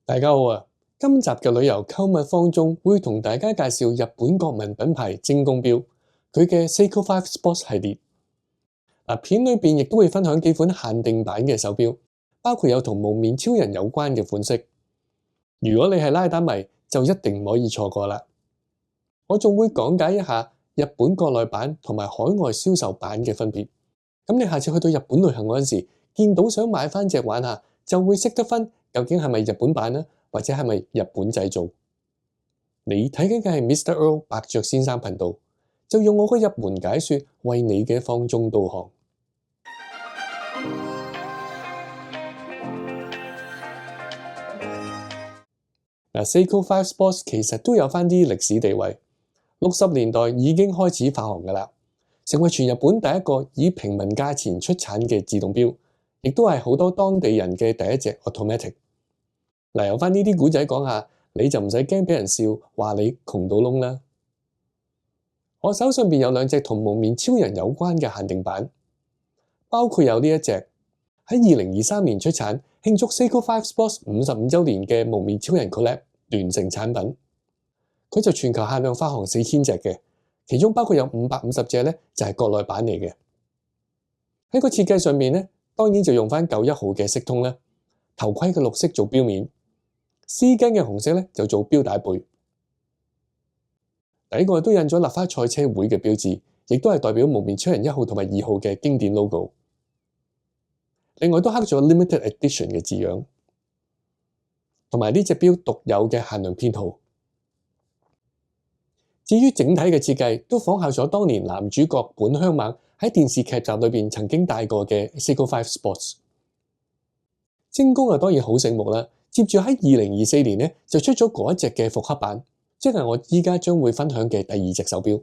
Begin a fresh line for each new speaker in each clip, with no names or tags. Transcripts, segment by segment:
大家好啊！今集嘅旅遊購物坊中會同大家介紹日本國民品牌精工錶佢嘅 Seiko 5 Sports 系列。片裏邊亦都會分享幾款限定版嘅手錶，包括有同蒙面超人有關嘅款式。如果你係拉打迷，就一定唔可以錯過啦。我仲會講解一下日本國內版同埋海外銷售版嘅分別。咁你下次去到日本旅行嗰陣時，見到想買翻隻玩下，就會識得分究竟係咪日本版呢，或者係咪日本製造。你睇緊嘅係 Mr. Earl 伯爵先生頻道，就用我嘅入門解說為你嘅放縱導航。Seiko 5 Sports 其實都有翻啲歷史地位，60年代已經開始發行噶啦，成為全日本第一個以平民價錢出產嘅自動錶，亦都係好多當地人嘅第一隻 automatic。由翻呢啲古仔講下，你就唔使驚俾人笑話你窮到窿啦。我手上邊有兩隻同蒙面超人有關嘅限定版，包括有呢一隻喺2023年出產，慶祝 Seiko 5 Sports 55週年嘅蒙面超人 Collab 聯成產品。佢就全球限量發行4000隻嘅，其中包括有550隻咧就係國內版嚟嘅。喺個設計上面咧，當然就用翻91號嘅色通啦，頭盔嘅綠色做錶面，絲巾嘅紅色咧就做錶帶背。呢個都印咗立花賽車會嘅標誌，亦都係代表蒙面超人1號同埋2號嘅經典 logo。另外都刻咗 limited edition 嘅字樣，同埋呢隻錶獨有嘅限量編號。至於整體嘅設計，都仿效咗當年男主角本鄉猛喺電視劇集裏邊曾經戴過嘅 Seiko 5 Sports。精工當然好醒目啦，接住喺2024年咧就出咗嗰一隻嘅復刻版，即係我依家將會分享嘅第二隻手錶。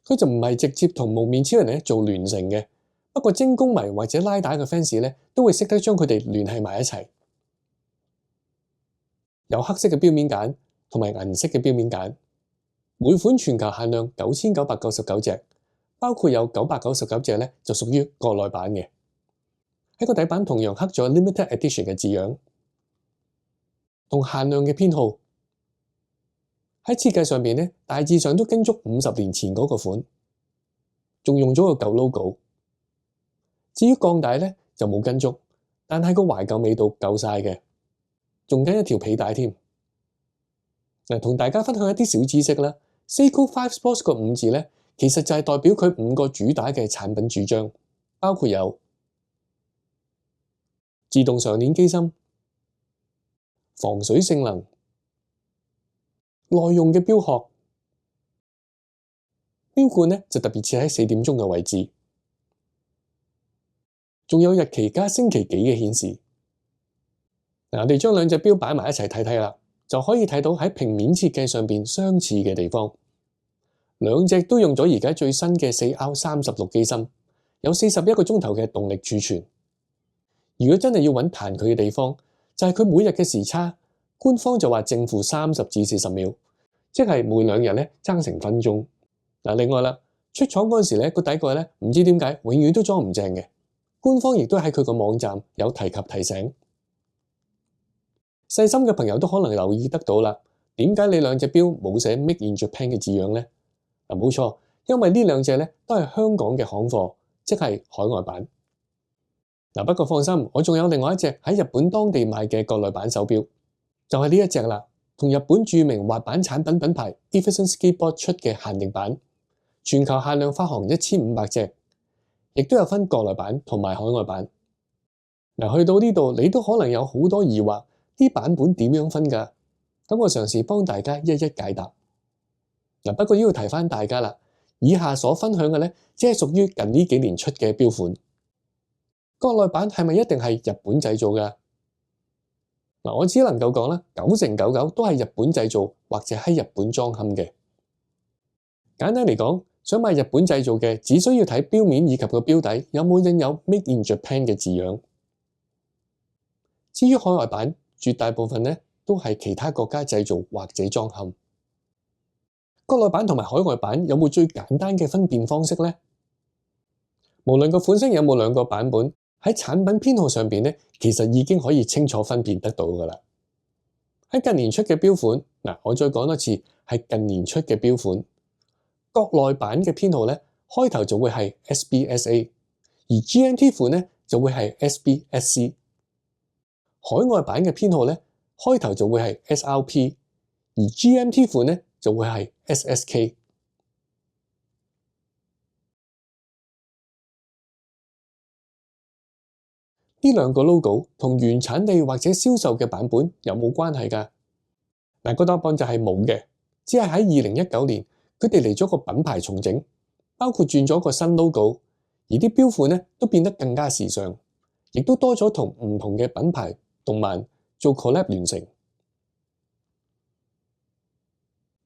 佢就唔係直接同蒙面超人咧做聯成嘅，不過精工迷或者拉打嘅 fans 咧都會識得將佢哋聯繫埋一齊。有黑色嘅錶面揀同埋銀色嘅錶面揀，每款全球限量9999隻，包括有999隻咧就屬於國內版嘅。喺個底板同樣刻咗 limited edition 嘅字樣同限量嘅編號。喺設計上面咧，大致上都跟足50年前嗰個款，仲用咗個舊 logo。至於鋼帶咧就冇跟足，但係個懷舊味道夠晒嘅，仲跟一條皮帶添。同大家分享一啲小知識啦。Seiko 5 Sports 個5字咧，其實就係代表佢5個主打嘅產品主張，包括有自動上鏈機芯、防水性能、耐用嘅錶殼、錶冠咧就特別設喺4點鐘嘅位置，仲有日期加星期幾嘅顯示。我哋將兩隻錶擺埋一齊睇睇啦，就可以睇到喺平面設計上邊相似嘅地方。兩隻都用咗而家最新嘅4R36機芯，有41個鐘頭嘅動力儲存。如果真係要揾彈佢嘅地方，就係佢每日嘅時差，官方就話正負30至40秒，即係每2日咧爭成分鐘。另外啦，出廠嗰陣時咧個底蓋咧唔知點解永遠都裝唔正嘅，官方亦都喺佢個網站有提及提醒。細心嘅朋友都可能留意得到啦，點解你兩隻錶冇寫 Made in Japan 嘅字樣呢？冇錯，因為呢兩隻咧都係香港嘅行貨，即係海外版。不過放心，我仲有另外一隻喺日本當地賣嘅國內版手錶，就係呢一隻啦，同日本著名滑板產品品牌 Everson Skateboard 出嘅限定版，全球限量發行1500隻，亦都有分國內版同埋海外版。去到呢度，你都可能有好多疑惑，啲版本點樣分㗎？咁我嘗試幫大家一一解答。不過要提翻大家啦，以下所分享嘅咧，只係屬於近呢幾年出嘅錶款。國內版係咪一定係日本製造㗎？我只能夠講啦，9成99都係日本製造或者喺日本裝嵌嘅。簡單嚟講，想買日本製造嘅，只需要睇錶面以及個錶底有冇印有 Made in Japan 嘅字樣。至於海外版，絕大部分咧都係其他國家製造或者裝嵌。國內版同埋海外版有冇最簡單嘅分辨方式呢？無論個款式有冇兩個版本，喺產品編號上邊咧，其實已經可以清楚分辨得到噶啦。喺近年出嘅標款，我再講多次，係近年出嘅標款，國內版嘅編號咧，開頭就會係 SBSA， 而 GMT 款咧就會係 SBSC， 海外版嘅編號咧，開頭就會係 SRP， 而 GMT 款咧就會係 SSK。呢兩個 logo 同原產地或者銷售嘅版本有冇關係㗎？個答案就係冇嘅，只係喺2019年佢哋嚟咗個品牌重整，包括轉咗個新 logo， 而啲標款咧都變得更加時尚，亦都多咗同唔同嘅品牌動漫做 collab 聯成。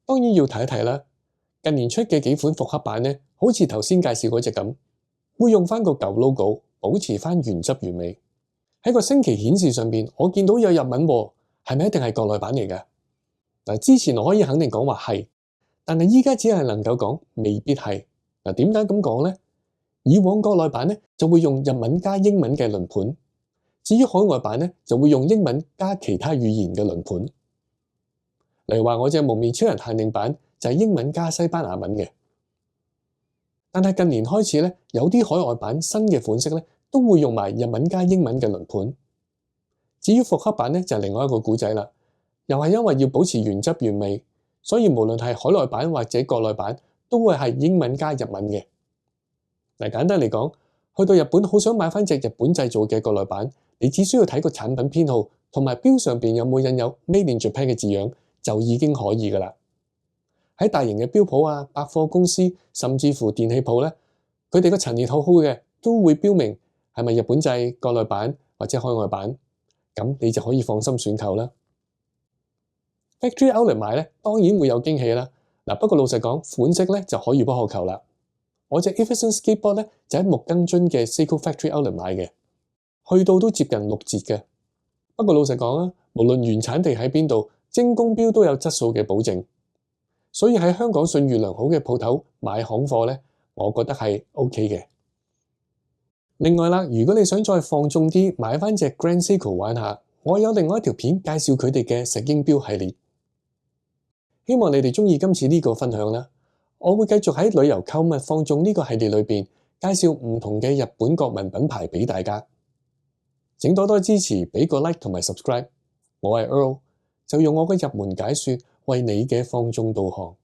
當然要睇一睇啦，近年出嘅幾款復刻版咧，好似頭先介紹嗰隻咁，會用翻個舊 logo， 保持翻原汁原味。喺個星期顯示上邊，我見到有日文喎，係咪一定係國內版嚟㗎？之前我可以肯定講話係，但係依家只係能夠講未必係。點解咁講呢？以往國內版咧就會用日文加英文嘅輪盤，至於海外版咧就會用英文加其他語言嘅輪盤。例如話我隻蒙面超人限定版就係英文加西班牙文嘅，但係近年開始咧有啲海外版新嘅款式咧，都會用埋日文加英文嘅輪盤。至於復刻版咧就係另外一個故仔啦，又係因為要保持原汁原味，所以無論係海內版或者國內版都會係英文加日文嘅。簡單嚟講，去到日本好想買翻隻日本製造嘅國內版，你只需要睇個產品編號同埋標上邊有冇印有 Made in Japan 嘅字樣就已經可以噶啦。喺大型嘅標鋪啊、百貨公司甚至乎電器鋪咧，佢哋個陳列好好嘅都會標明係咪日本製、國內版或者海外版，咁你就可以放心選購啦。Factory Outlet 買咧，當然會有驚喜啦。不過老實講，款式咧就可遇不可求啦。我隻 Everson Skateboard 咧就喺木更津嘅 Seiko Factory Outlet 買嘅，去到都接近6折嘅。不過老實講啊，無論原產地喺邊度，精工錶都有質素嘅保證，所以喺香港信譽良好嘅鋪頭買行貨咧，我覺得係 OK 嘅。另外啦，如果你想再放縱啲買翻隻 Grand Seiko 玩下，我有另外一條片介紹佢哋嘅石英錶系列。希望你哋中意今次呢個分享啦。我會繼續喺旅遊購物放縱呢個系列裏邊介紹唔同嘅日本國民品牌俾大家，請多多支持，俾個 like 同埋 subscribe。我係 Earl，就用我嘅入門解說為你嘅放縱導航。